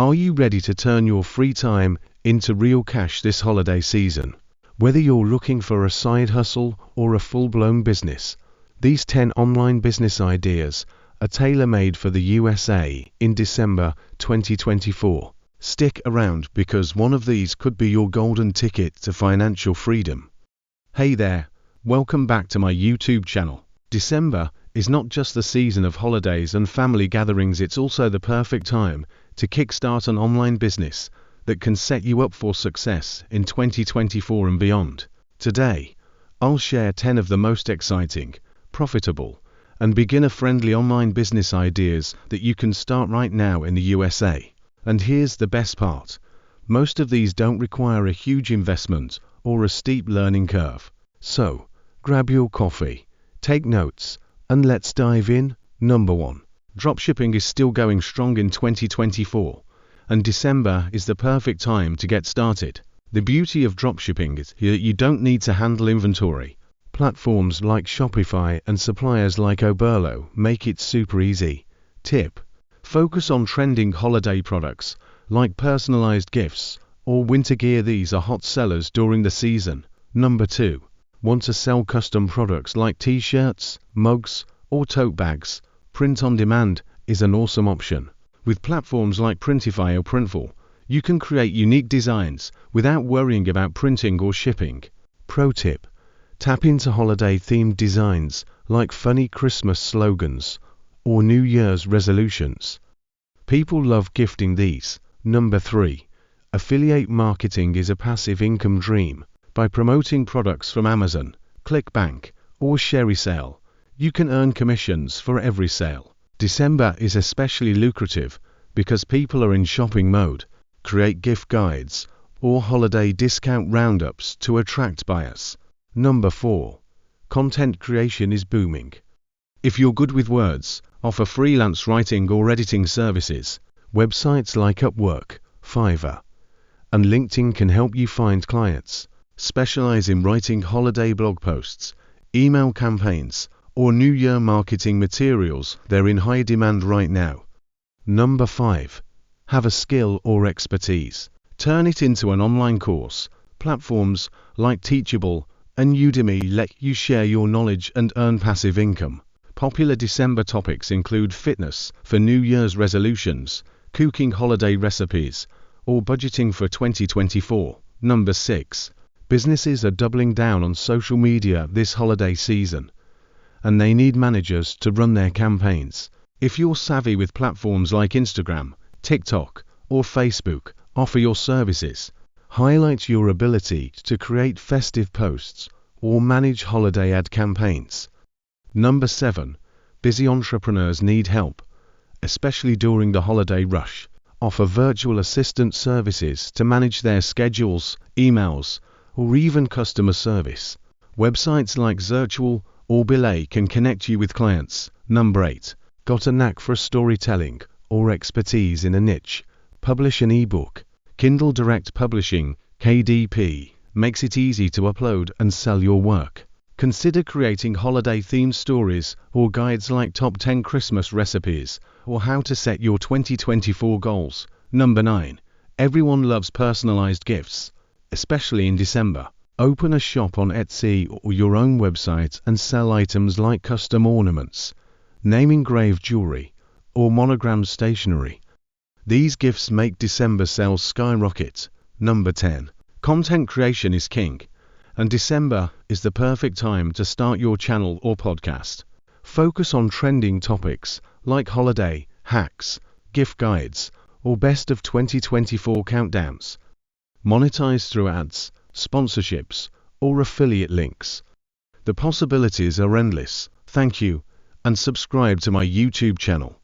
Are you ready to turn your free time into real cash this holiday season? Whether you're looking for a side hustle or a full-blown business, these 10 online business ideas are tailor-made for the USA in December 2024. Stick around because one of these could be your golden ticket to financial freedom. Hey there, welcome back to my YouTube channel. December is not just the season of holidays and family gatherings, it's also the perfect time to kickstart an online business that can set you up for success in 2024 and beyond. Today, I'll share 10 of the most exciting, profitable, and beginner-friendly online business ideas that you can start right now in the USA. And here's the best part. Most of these don't require a huge investment or a steep learning curve. So, grab your coffee, take notes, and let's dive in. Number 1. Dropshipping is still going strong in 2024, and December is the perfect time to get started. The beauty of dropshipping is that you don't need to handle inventory. Platforms like Shopify and suppliers like Oberlo make it super easy. Tip: focus on trending holiday products like personalized gifts or winter gear. These are hot sellers during the season. Number 2. Want to sell custom products like t-shirts, mugs, or tote bags? Print on demand is an awesome option. With platforms like Printify or Printful, you can create unique designs without worrying about printing or shipping. Pro tip: tap into holiday-themed designs like funny Christmas slogans or New Year's resolutions. People love gifting these. Number 3. Affiliate marketing is a passive income dream. By promoting products from Amazon, ClickBank, or ShareSale, you can earn commissions for every sale. December is especially lucrative because people are in shopping mode. Create gift guides or holiday discount roundups to attract buyers. Number 4. Content creation is booming. If you're good with words, offer freelance writing or editing services. Websites like Upwork, Fiverr, and LinkedIn can help you find clients. Specialize in writing holiday blog posts, email campaigns, or New Year marketing materials. They're in high demand right now. Number 5. Have a skill or expertise. Turn it into an online course. Platforms like Teachable and Udemy let you share your knowledge and earn passive income. Popular December topics include fitness for New Year's resolutions, cooking holiday recipes, or budgeting for 2024. Number 6. Businesses are doubling down on social media this holiday season, and they need managers to run their campaigns. If you're savvy with platforms like Instagram, TikTok, or Facebook, offer your services. Highlight your ability to create festive posts or manage holiday ad campaigns. Number 7. Busy entrepreneurs need help, especially during the holiday rush. Offer virtual assistant services to manage their schedules, emails, or even customer service. Websites like Zirtual or Belay can connect you with clients. Number 8. Got a knack for storytelling or expertise in a niche? Publish an ebook. Kindle Direct Publishing, KDP, makes it easy to upload and sell your work. Consider creating holiday-themed stories or guides like Top 10 Christmas Recipes or How to Set Your 2024 Goals. Number 9. Everyone loves personalized gifts, especially in December. Open a shop on Etsy or your own website and sell items like custom ornaments, name-engraved jewelry, or monogrammed stationery. These gifts make December sales skyrocket. Number 10. Content creation is king, and December is the perfect time to start your channel or podcast. Focus on trending topics like holiday hacks, gift guides, or best of 2024 countdowns. Monetize through ads, sponsorships, or affiliate links. The possibilities are endless. Thank you, and subscribe to my YouTube channel.